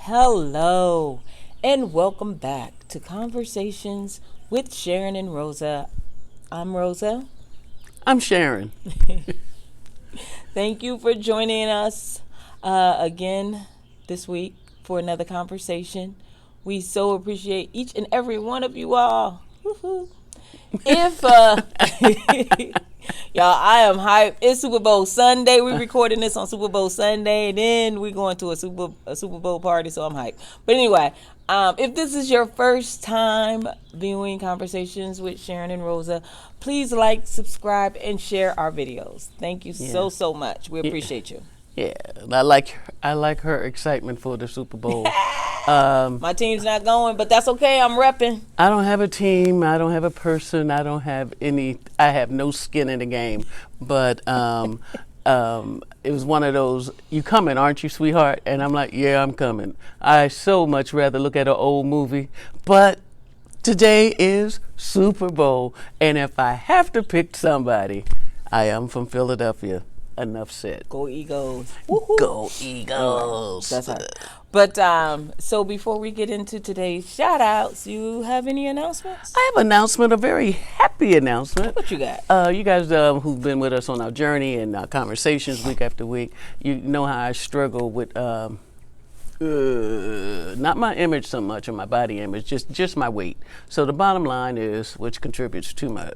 Hello, and welcome back to Conversations with Sharyn and Rosa. I'm Rosa. I'm Sharyn. Thank you for joining us again this week for another conversation. We so appreciate each and every one of you all. Woo-hoo. If y'all, I am hyped. It's Super Bowl Sunday. We're recording this on Super Bowl Sunday, and then we're going to a Super Bowl party, so I'm hyped. But anyway, if this is your first time viewing Conversations with Sharyn and Rosa, please like, subscribe, and share our videos. Thank you so much. We appreciate you. Yeah, I like her excitement for the Super Bowl. My team's not going, but that's okay. I'm repping. I don't have a team. I don't have a person. I don't have any. I have no skin in the game. But it was one of those, you coming, aren't you, sweetheart? And I'm like, yeah, I'm coming. I so much rather look at an old movie. But today is Super Bowl. And if I have to pick somebody, I am from Philadelphia. Enough said. Go Eagles. Woo-hoo. Go Eagles. That's right. But so before we get into today's shout outs, you have any announcements? I have an announcement, a very happy announcement. What you got? You guys who've been with us on our journey and our conversations week after week, you know how I struggle with not my image so much or my body image, just my weight. So the bottom line is, which contributes to my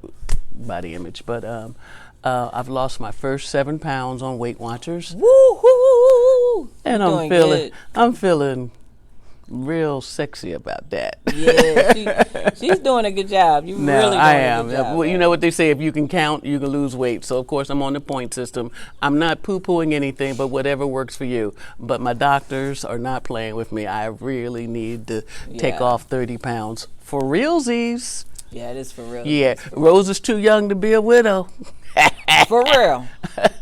body image, but I've lost my first 7 pounds on Weight Watchers. Woo-hoo! And I'm feeling real sexy about that. Yeah, she's doing a good job. You No, really doing I a am. good job. Well, you know what they say, if you can count, you can lose weight. So, of course, I'm on the point system. I'm not poo-pooing anything, but whatever works for you. But my doctors are not playing with me. I really need to take off 30 pounds. For realsies. Yeah, it is for real. Yeah, Rose is too young to be a widow. For real.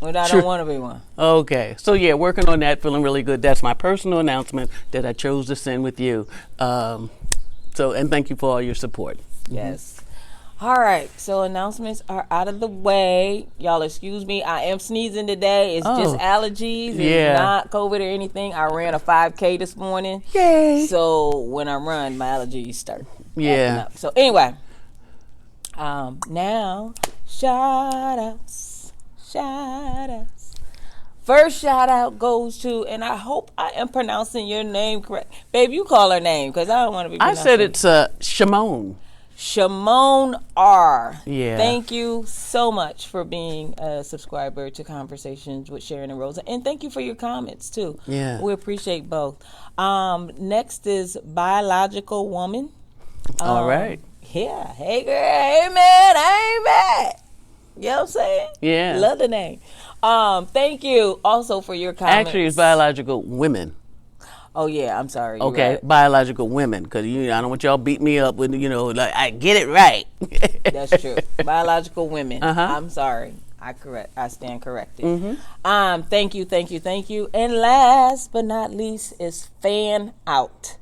But I don't want to be one. Okay. So, yeah, working on that, feeling really good. That's my personal announcement that I chose to send with you. And thank you for all your support. Yes. All right. So announcements are out of the way. Y'all excuse me. I am sneezing today. It's just allergies. It's not COVID or anything. I ran a 5K this morning. Yay. So when I run, my allergies start Yeah. up. So anyway, now shout outs. First shout out goes to, and I hope I am pronouncing your name correct. Babe, you call her name because I don't want to be pronouncing. I said it's Shimon. Shimon R. Yeah. Thank you so much for being a subscriber to Conversations with Sharyn and Rosa. And thank you for your comments, too. Yeah. We appreciate both. Next is Biological Woman. All right. Yeah. Hey, girl. Hey, man. I ain't bad. You know what I'm saying? Yeah. Love the name. Thank you also for your comments. Actually, it's Biological Women. Oh, yeah. I'm sorry. Okay, right. Biological Women, because I don't want y'all beat me up with, like, I get it right. That's true. Biological Women. Uh-huh. I'm sorry. I stand corrected. Mm-hmm. Thank you. And last but not least is Fan Out.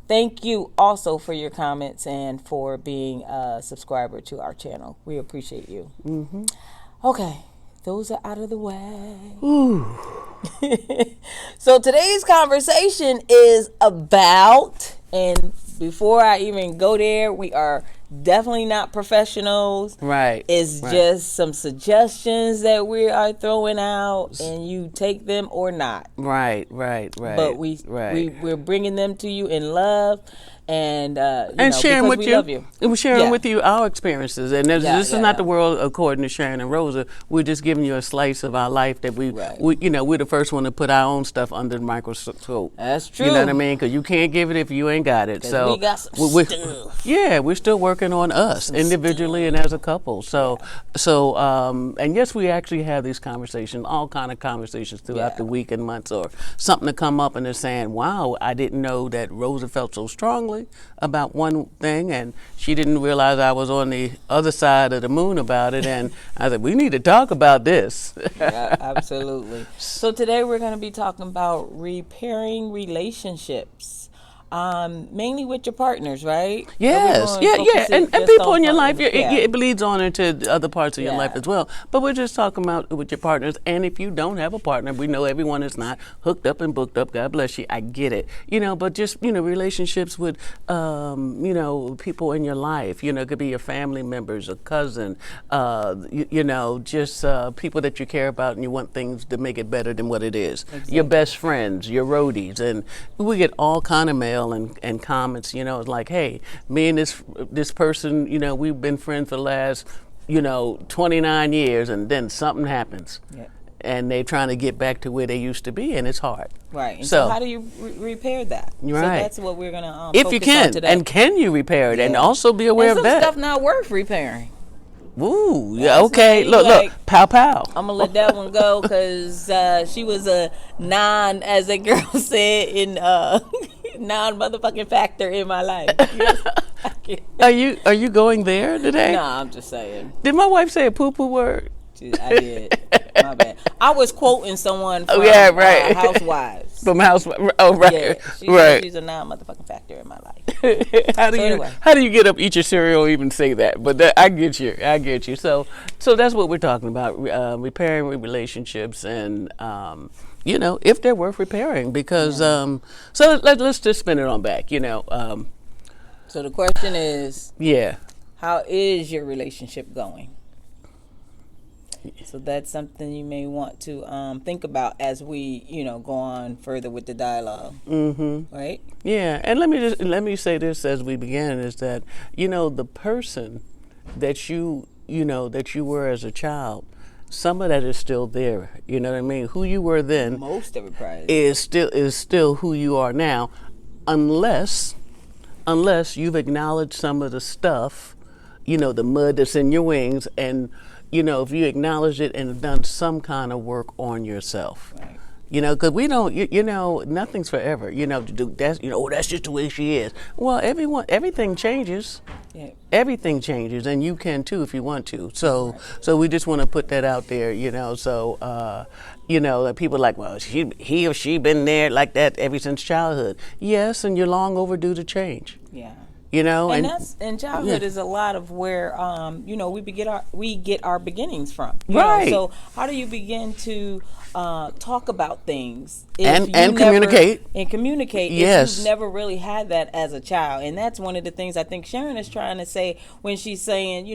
Thank you also for your comments and for being a subscriber to our channel. We appreciate you. Mm-hmm. Okay, those are out of the way. Ooh. So today's conversation is about, and before I even go there, we are definitely not professionals. Right. It's just some suggestions that we are throwing out, and you take them or not. Right. But we're bringing them to you in love, and sharing with we you. love you. And we're sharing with you our experiences. And this is not the world according to Sharyn and Rosa. We're just giving you a slice of our life that we're the first one to put our own stuff under the microscope. That's true. You know what I mean? Because you can't give it if you ain't got it. So we got some stuff. Yeah, we're still working on us individually and as a couple. So and yes, we actually have these conversations, all kind of conversations throughout the week and months, or something to come up and they're saying, wow, I didn't know that Rosa felt so strongly about one thing, and she didn't realize I was on the other side of the moon about it, and I said, we need to talk about this. Yeah, absolutely. So today we're going to be talking about repairing relationships. Mainly with your partners, right? Yes, and people in your life, it bleeds on into other parts of your life as well. But we're just talking about with your partners. And if you don't have a partner, we know everyone is not hooked up and booked up. God bless you. I get it. But just relationships with people in your life. It could be your family members, a cousin. Just people that you care about and you want things to make it better than what it is. Exactly. Your best friends, your roadies, and we get all kind of mail and comments, it's like, hey, me and this person, we've been friends for the last, 29 years, and then something happens. Yeah. And they're trying to get back to where they used to be, and it's hard. Right. And so how do you repair that? Right. So that's what we're going to if you can, on today. And can you repair it? Yeah. And also be aware of that. Some stuff not worth repairing. Ooh, yeah, okay. Look, pow, pow. I'm gonna let that one go because she was a as a girl said, in non-motherfucking factor in my life. Are you going there today? No, I'm just saying. Did my wife say a poo-poo word? I did. My bad. I was quoting someone from Housewives. From Housewives. Oh, right. Yeah, she's a non-motherfucking factor in my life. How do you get up, eat your cereal, even say that? But I get you. So that's what we're talking about, repairing relationships and, if they're worth repairing. Because, so let's just spin it on back, So the question is, yeah, how is your relationship going? So that's something you may want to think about as we, go on further with the dialogue. Mm-hmm. Right? Yeah, and let me say this as we begin is that the person that you were as a child, some of that is still there. You know what I mean? Who you were then, most of it probably is still who you are now, unless you've acknowledged some of the stuff, the mud that's in your wings, and if you acknowledge it and done some kind of work on yourself, right. Because we don't, nothing's forever. That's that's just the way she is. Well, everything changes. Yeah. Everything changes, and you can too if you want to. So, right. So we just want to put that out there. So, that people are like, well, he or she been there like that ever since childhood. Yes, and you're long overdue to change. Yeah. And that's childhood is a lot of where we get our beginnings from. Right. So how do you begin to talk about things and communicate if you've never really had that as a child? And that's one of the things I think Sharyn is trying to say when she's saying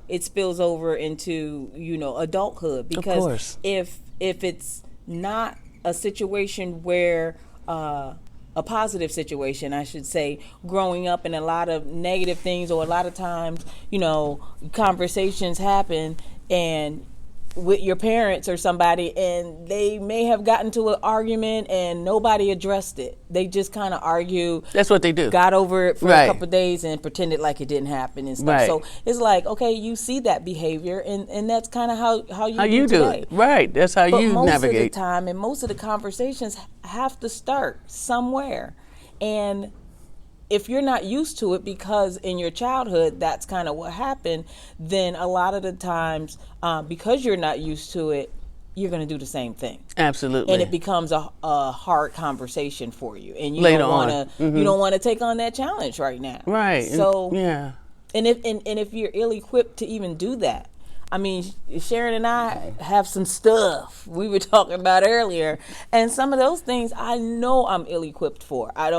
it spills over into adulthood, because of course. if it's not a situation where a positive situation, I should say, growing up, and a lot of negative things, or a lot of times, conversations happen and with your parents or somebody, and they may have gotten to an argument and nobody addressed it. They just kind of argue. That's what they do. Got over it for a couple of days and pretended like it didn't happen and stuff. Right. So it's like, okay, you see that behavior, and that's kind of how you do it. Right. That's how you navigate. Most of the time, and most of the conversations have to start somewhere. And if you're not used to it, because in your childhood that's kind of what happened, then a lot of the times, because you're not used to it, you're going to do the same thing. Absolutely. And it becomes a hard conversation for you, and you Later don't want to you don't want to take on that challenge right now. Right. So yeah. And if you're ill-equipped to even do that, I mean, Sharyn and I have some stuff we were talking about earlier, and some of those things I know I'm ill-equipped for. I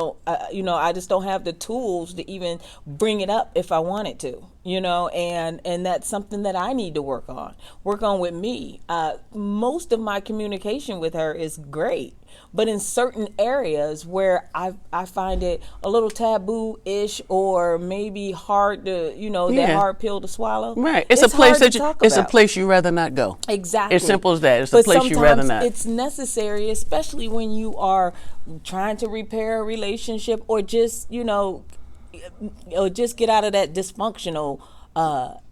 just don't have the tools to even bring it up if I wanted to, and that's something that I need to work on with me. Most of my communication with her is great, but in certain areas where I find it a little taboo-ish, or maybe hard to, that hard pill to swallow. Right. It's a place it's a place you rather not go. Exactly. As simple as that. It's a place you rather not. It's necessary, especially when you are trying to repair a relationship, or just, or just get out of that dysfunctional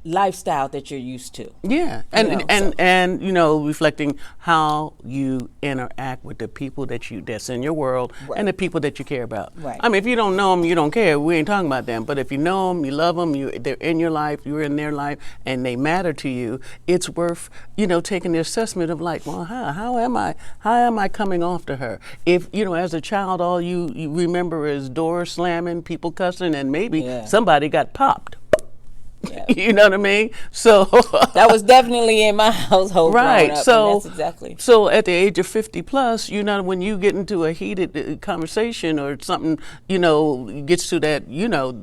lifestyle that you're used to. Yeah, and reflecting how you interact with the people that's in your world and the people that you care about. Right. I mean, if you don't know them, you don't care. We ain't talking about them. But if you know them, you love them, they're in your life, you're in their life, and they matter to you. It's worth taking the assessment of like, well, how am I coming off to her? If as a child, all you remember is doors slamming, people cussing, and maybe somebody got popped. Yeah. You know what I mean? So that was definitely in my household. Right. Up, so that's exactly. So at the age of 50 plus, when you get into a heated conversation or something, gets to that,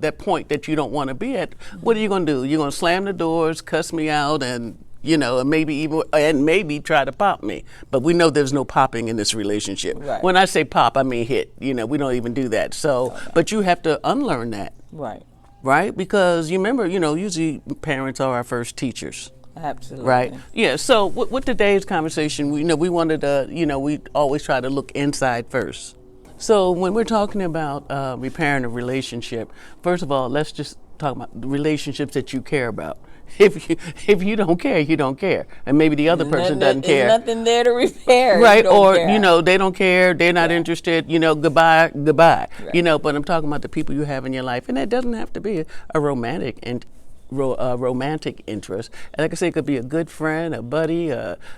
that point that you don't want to be at, what are you going to do? You're going to slam the doors, cuss me out, and and maybe try to pop me. But we know there's no popping in this relationship. Right. When I say pop, I mean hit. We don't even do that. So, but you have to unlearn that. Right. Right? Because you remember, usually parents are our first teachers. Absolutely. Right? Yeah. So with today's conversation, we wanted to, we always try to look inside first. So when we're talking about repairing a relationship, first of all, let's just talk about the relationships that you care about. If you don't care, you don't care, and maybe the other person doesn't care. There's nothing there to repair. Right? Or they don't care, they're not interested. Goodbye. Right. But I'm talking about the people you have in your life, and that doesn't have to be a romantic romantic interest. And like I say, it could be a good friend, a buddy,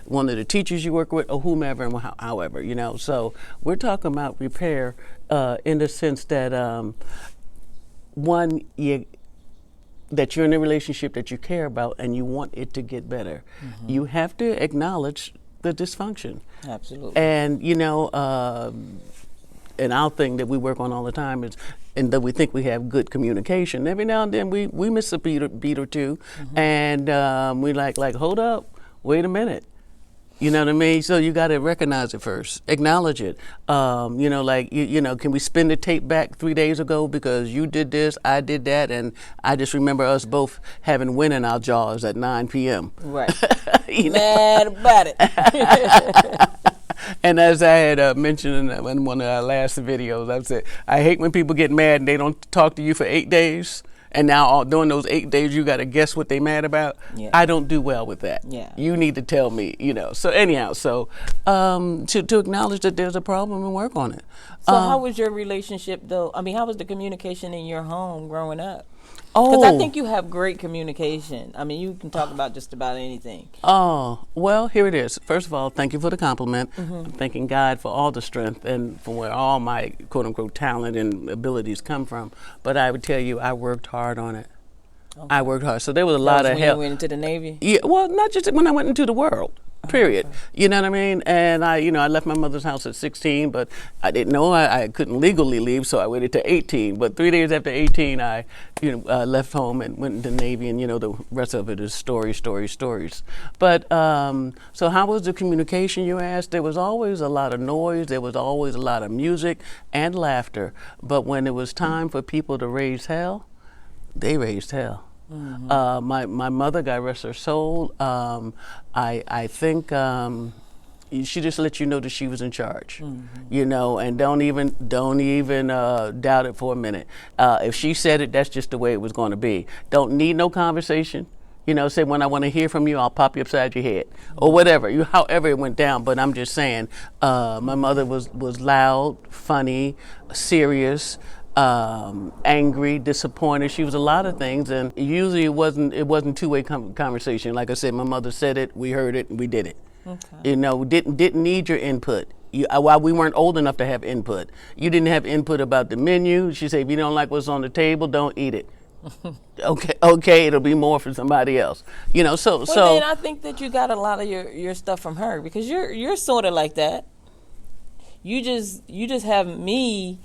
one of the teachers you work with, or whomever and however. So we're talking about repair in the sense that that you're in a relationship that you care about and you want it to get better. Mm-hmm. You have to acknowledge the dysfunction. Absolutely. And and our thing that we work on all the time is, and that we think we have good communication. Every now and then we miss a beat or two, and we like hold up, wait a minute. You know what I mean? So you got to recognize it first, acknowledge it. Can we spin the tape back 3 days ago because you did this, I did that, and I just remember us both having wind in our jaws at 9 p.m. Right. Mad about it. And as I had mentioned in one of our last videos, I said, I hate when people get mad and they don't talk to you for 8 days. And now during those 8 days, you got to guess what they mad about. Yeah. I don't do well with that. Yeah. You need to tell me, So anyhow, to acknowledge that there's a problem and work on it. So how was your relationship, though? I mean, how was the communication in your home growing up? Because I think you have great communication. I mean, you can talk about just about anything. Oh, well, here it is. First of all, thank you for the compliment. Mm-hmm. I'm thanking God for all the strength and from where all my quote-unquote talent and abilities come from. But I would tell you, I worked hard on it. Okay. I worked hard. So there was a lot of help. When you went into the Navy? Yeah, well, not just when I went into the world. Period. Okay. You know what I mean? And I left my mother's house at 16, but I didn't know I couldn't legally leave, so I waited to 18. But 3 days after 18, I left home and went into the Navy, and the rest of it is stories. But so how was the communication, you asked? There was always a lot of noise. There was always a lot of music and laughter. But when it was time for people to raise hell, they raised hell. Mm-hmm. My mother, God rest her soul, I think she just let you know that she was in charge, and don't even doubt it for a minute. If she said it, that's just the way it was going to be. Don't need no conversation. Say when I want to hear from you, I'll pop you upside your head or whatever. However it went down. But I'm just saying, my mother was loud, funny, serious. Angry, disappointed. She was a lot of things, and usually it wasn't two-way conversation. Like I said, my mother said it, we heard it, and we did it. Okay. Didn't need your input. While we weren't old enough to have input, you didn't have input about the menu. She said, if you don't like what's on the table, don't eat it. Okay, it'll be more for somebody else. So. Then I think that you got a lot of your stuff from her because you're sort of like that. You just have me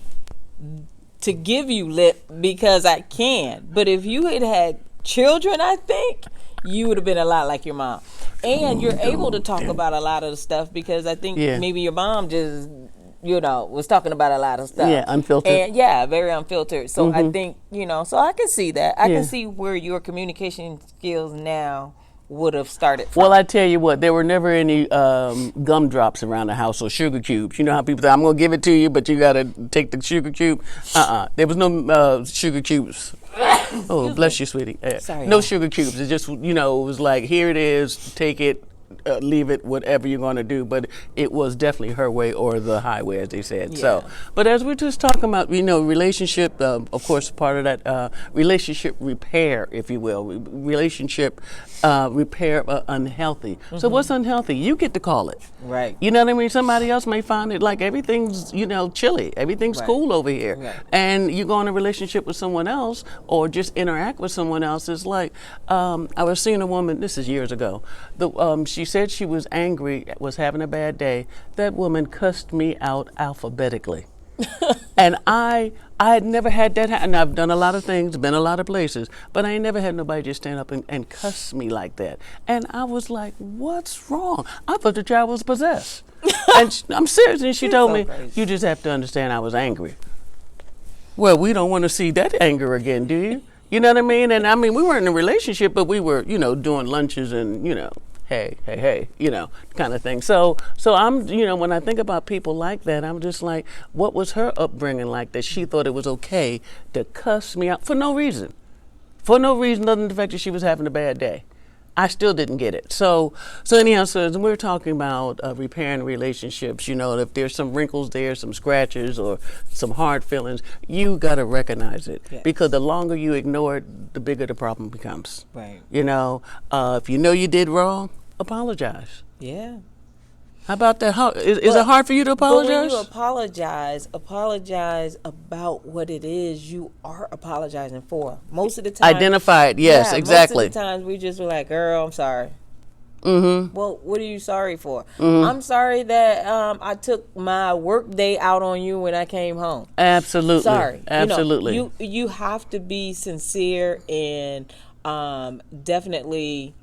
to give you lip because I can. But if you had children, I think you would have been a lot like your mom. And you're able to talk about a lot of the stuff because I think maybe your mom just, was talking about a lot of stuff. Yeah, unfiltered. And very unfiltered. So I think, so I can see that. I can see where your communication skills now would have started from. Well, I tell you what, there were never any gumdrops around the house or sugar cubes. You know how people say, I'm going to give it to you, but you got to take the sugar cube? There was no sugar cubes Oh, bless you, sweetie. Sorry, No y'all. sugar cubes. It just, it was like, here it is, take it, leave it, whatever you're going to do. But it was definitely her way or the highway, as they said. So, Yeah. but as we're just talking about, relationship, of course, part of that relationship repair, if you will, relationship repair unhealthy. So what's unhealthy? You get to call it. Right. You know what I mean? Somebody else may find it like everything's, chilly. Everything's Right. cool over here. Right. And you go in a relationship with someone else or just interact with someone else. It's like, I was seeing a woman, this is years ago, she said she was angry, was having a bad day. That woman cussed me out alphabetically. And I had never had that happen. I've done a lot of things, been a lot of places, but I ain't never had nobody just stand up and cuss me like that. And I was like, what's wrong? I thought the child was possessed. And I'm serious. And she told so me, crazy. you just have to understand I was angry. Well, we don't want to see that anger again, do you? You know what I mean? And I mean, we weren't in a relationship, but we were, doing lunches and, hey, kind of thing. So I'm, when I think about people like that, I'm just like, what was her upbringing like that she thought it was okay to cuss me out for no reason? For no reason other than the fact that she was having a bad day. I still didn't get it. So anyhow, so as we're talking about repairing relationships, if there's some wrinkles there, some scratches or some hard feelings, you got to recognize it. Yes. Because the longer you ignore it, the bigger the problem becomes. Right. If you know you did wrong, apologize. Yeah. How about that? Is it hard for you to But when apologize? you apologize about what it is you are apologizing for. Most of the time. Identify it. Yes, yeah, exactly. Most of the times we just were like, girl, I'm sorry. Mm-hmm. Well, what are you sorry for? I'm sorry that I took my work day out on you when I came home. Absolutely. Sorry. Absolutely. You have to be sincere and definitely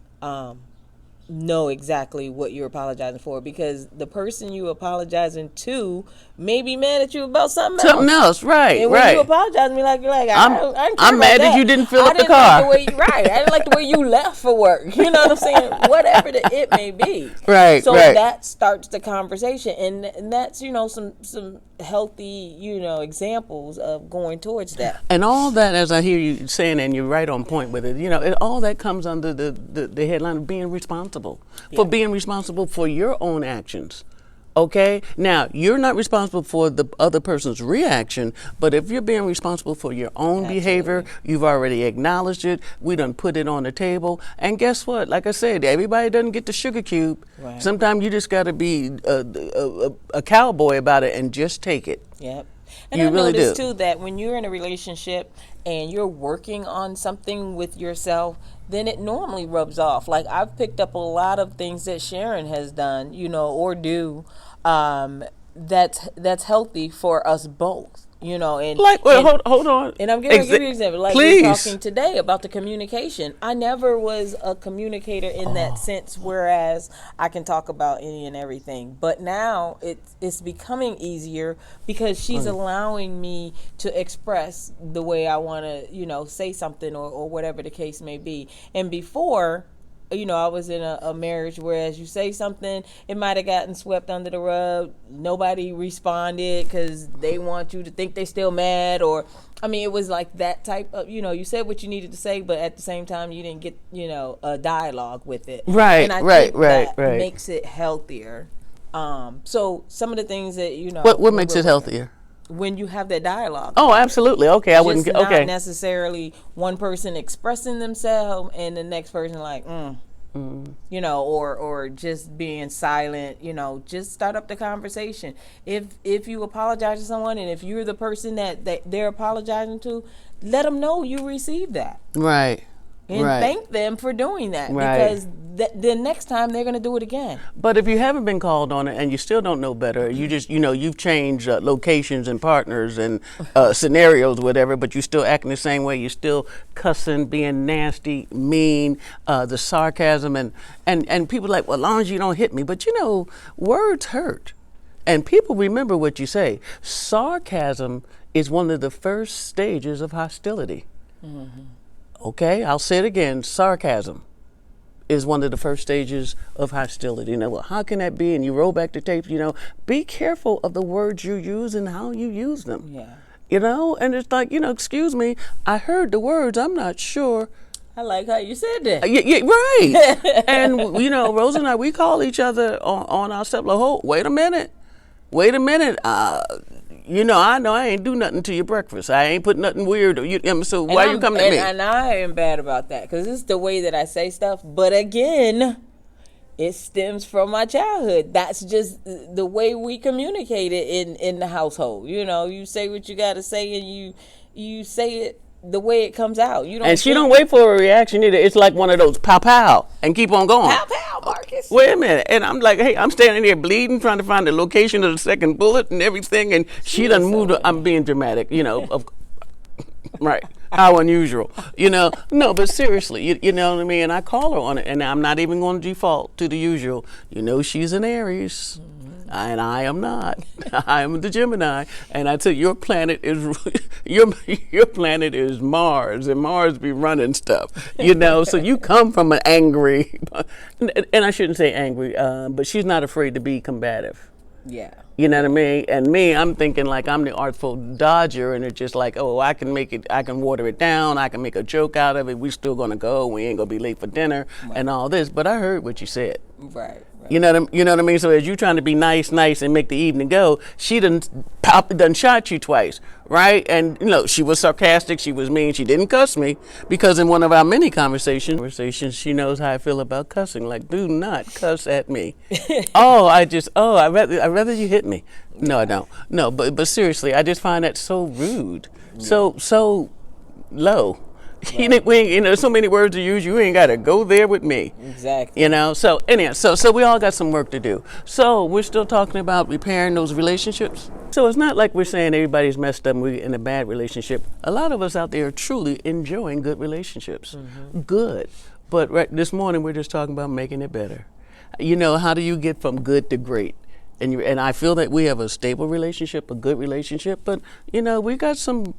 know exactly what you're apologizing for, because the person you apologizing to may be mad at you about something else. Right? And when right. you apologize to me, like you're like, I'm mad that you didn't fill up the car. I didn't like the way you left for work. You know what I'm saying? Whatever it may be. Right. So right. that starts the conversation, and that's some healthy examples of going towards that. And all that, as I hear you saying, and you're right on point with it, all that comes under the headline of being responsible. For being responsible for your own actions. Okay? Now, you're not responsible for the other person's reaction, but if you're being responsible for your own behavior, you've already acknowledged it, we done put it on the table, and guess what? Like I said, everybody doesn't get the sugar cube. Right. Sometimes you just got to be a cowboy about it and just take it. Yep. And You I really noticed do. too that when you're in a relationship and you're working on something with yourself, then it normally rubs off. Like I've picked up a lot of things that Sharyn has done, or do, that's healthy for us both. And Like, well, and, hold on. and I'm going to give you an example. Like Please. we're talking today about the communication. I never was a communicator in that sense, whereas I can talk about any and everything. But now it's becoming easier because she's allowing me to express the way I want to, say something or whatever the case may be. And before, I was in a marriage where as you say something, it might have gotten swept under the rug. Nobody responded because they want you to think they're still mad, or, it was like that type of, you said what you needed to say, but at the same time, you didn't get, a dialogue with it. Right, and I right, think right, that right. makes it healthier. So some of the things that, What makes it healthier? When you have that dialogue. Oh, absolutely. Okay, I wouldn't. Just Okay. not necessarily one person expressing themselves and the next person like, or just being silent. Just start up the conversation. If you apologize to someone, and if you're the person that they're apologizing to, let them know you received that. Right. And right. thank them for doing that, Right. because the next time they're going to do it again. But if you haven't been called on it and you still don't know better, you just, you've changed locations and partners and scenarios, whatever, but you still acting the same way. You're still cussing, being nasty, mean, the sarcasm. And people are like, well, as long as you don't hit me. But, words hurt. And people remember what you say. Sarcasm is one of the first stages of hostility. Mm-hmm. Okay, I'll say it again. Sarcasm is one of the first stages of hostility. Now, well, how can that be? And you roll back the tapes, be careful of the words you use and how you use them. Yeah. You know, and it's like, excuse me, I heard the words, I'm not sure. I like how you said that. Yeah, right. And, Rosa and I, we call each other on our stuff like, oh, wait a minute. I know I ain't do nothing to your breakfast. I ain't put nothing weird. So why you coming to me? And I am bad about that because it's the way that I say stuff. But again, it stems from my childhood. That's just the way we communicated in the household. You say what you got to say, and you say it the way it comes out. You don't. And she don't wait for a reaction either. It's like one of those pow pow and keep on going. Pow pow, Marcus. Wait a minute. And I'm like, hey, I'm standing there bleeding, trying to find the location of the second bullet and everything. And she done moved. I'm being dramatic, right. How unusual, No, but seriously, you know what I mean? And I call her on it, and I'm not even going to default to the usual. She's an Aries, and I am not. I am the Gemini, and I tell you, your planet is your planet is Mars, and Mars be running stuff, So you come from an angry, and I shouldn't say angry, but she's not afraid to be combative. Yeah. You know what I mean? And me, I'm thinking like I'm the artful dodger, and it's just like, oh, I can water it down, I can make a joke out of it, we still gonna go, we ain't gonna be late for dinner, and all this. But I heard what you said. Right. You know what I mean? So as you trying to be nice and make the evening go, she done shot you twice, right? And she was sarcastic, she was mean, she didn't cuss me, because in one of our many conversations, she knows how I feel about cussing. Like, do not cuss at me. I'd rather you hit me. No, I don't. No, but seriously, I just find that so rude, so low. Right. There's so many words to use. You ain't got to go there with me. Exactly. So anyhow, so we all got some work to do. So we're still talking about repairing those relationships. So it's not like we're saying everybody's messed up and we're in a bad relationship. A lot of us out there are truly enjoying good relationships. Mm-hmm. Good. But this morning we're just talking about making it better. How do you get from good to great? And I feel that we have a stable relationship, a good relationship, but we got some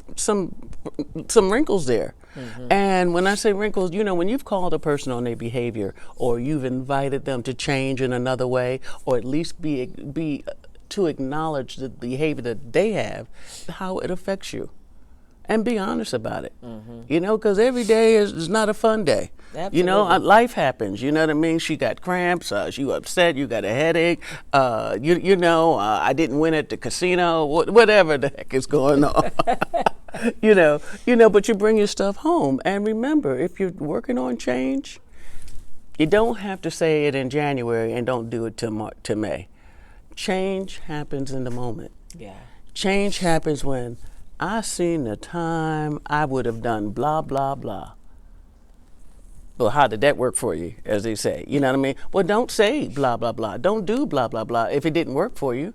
wrinkles there. Mm-hmm. And when I say wrinkles, when you've called a person on their behavior, or you've invited them to change in another way, or at least be to acknowledge the behavior that they have, how it affects you, and be honest about it. Mm-hmm. Because every day is not a fun day. Absolutely. Life happens. You know what I mean? She got cramps. She upset. You got a headache. I didn't win at the casino. Whatever the heck is going on. But you bring your stuff home. And remember, if you're working on change, you don't have to say it in January and don't do it to May. Change happens in the moment. Yeah. Change happens when I seen the time I would have done blah, blah, blah. Well, how did that work for you, as they say? You know what I mean? Well, don't say blah, blah, blah. Don't do blah, blah, blah if it didn't work for you.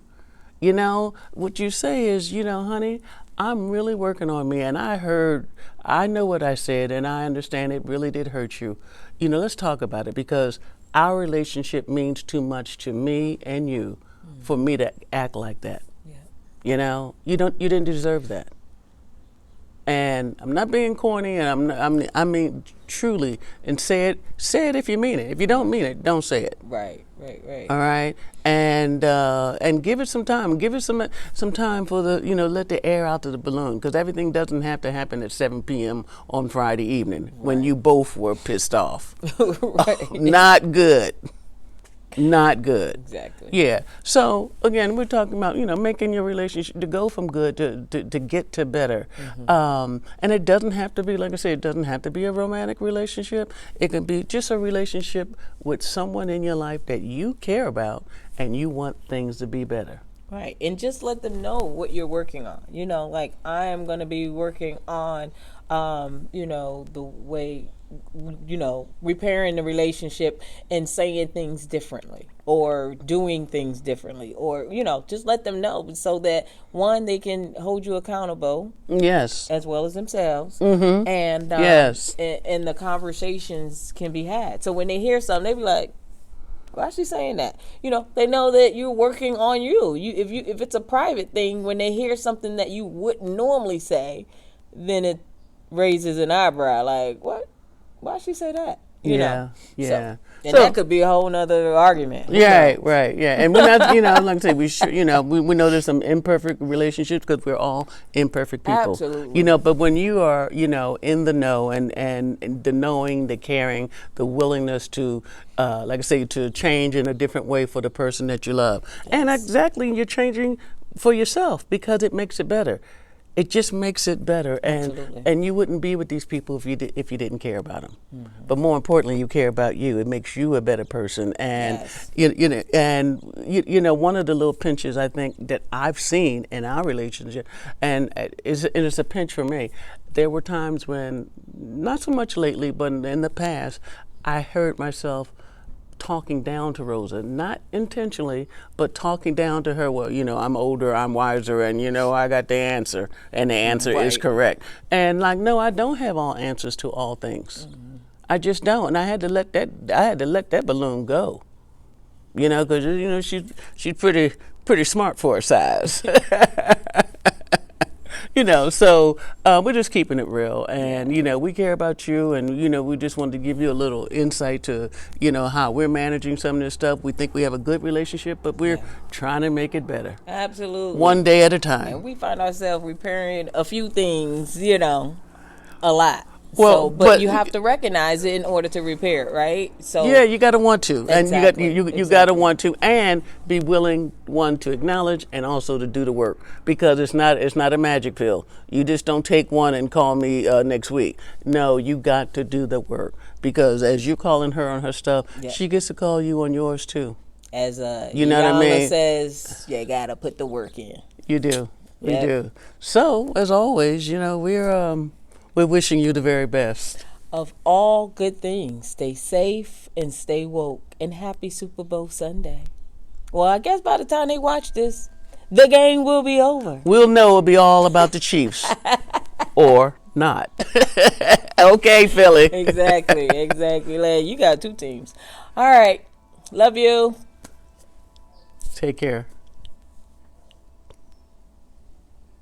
What you say is, honey, I'm really working on me, and I know what I said, and I understand it really did hurt you. Let's talk about it, because our relationship means too much to me and you for me to act like that. Yeah. You didn't deserve that. And I'm not being corny, and I mean truly, and say it if you mean it. If you don't mean it, don't say it. Right. All right, and give it some time. Give it some time for let the air out of the balloon, because everything doesn't have to happen at 7 p.m. on Friday evening when you both were pissed off. Right. Not good. Not good. Exactly. Yeah. So again, we're talking about making your relationship to go from good to get to better. Mm-hmm. And it doesn't have to be, like I said, it doesn't have to be a romantic relationship. It can be just a relationship with someone in your life that you care about and you want things to be better. Right. And just let them know what you're working on. Like I am going to be working on, the way, repairing the relationship and saying things differently or doing things differently, or, just let them know so that, one, they can hold you accountable. Yes. As well as themselves. Mm-hmm. And, yes. And the conversations can be had. So when they hear something, they be like, why is she saying that? They know that you're working on you. If it's a private thing, when they hear something that you wouldn't normally say, then it raises an eyebrow. Like, what? Why she say that? You know. Yeah. And that could be a whole nother argument. Yeah, right. Yeah, and we're not, like I say, we know there's some imperfect relationships because we're all imperfect people. Absolutely. But when you are, in the know and the knowing, the caring, the willingness to, like I say, to change in a different way for the person that you love, and exactly, you're changing for yourself because it makes it better. It just makes it better, and you wouldn't be with these people if you didn't care about them. Mm-hmm. But more importantly, you care about you. It makes you a better person, and one of the little pinches I think that I've seen in our relationship, and it's a pinch for me. There were times when, not so much lately, but in the past, I heard myself talking down to Rosa, not intentionally, but talking down to her. Well, I'm older, I'm wiser, and I got the answer, and the answer is correct. And no, I don't have all answers to all things. Mm-hmm. I just don't, and I had to let that balloon go. Because she's pretty smart for her size. So we're just keeping it real, and we care about you, and we just wanted to give you a little insight to how we're managing some of this stuff. We think we have a good relationship, but we're trying to make it better. Absolutely, one day at a time. And we find ourselves repairing a few things, a lot. Well, but you have to recognize it in order to repair it, right? So yeah, you got to want to, exactly. and you got to want to, and be willing to acknowledge and also to do the work, because it's not a magic pill. You just don't take one and call me next week. No, you got to do the work, because as you're calling her on her stuff, she gets to call you on yours too. As you know what I mean? Says, you got to put the work in. You do, you do. So as always, we're wishing you the very best. Of all good things, stay safe and stay woke. And happy Super Bowl Sunday. Well, I guess by the time they watch this, the game will be over. We'll know it'll be all about the Chiefs. Or not. Okay, Philly. Exactly. You got two teams. All right. Love you. Take care.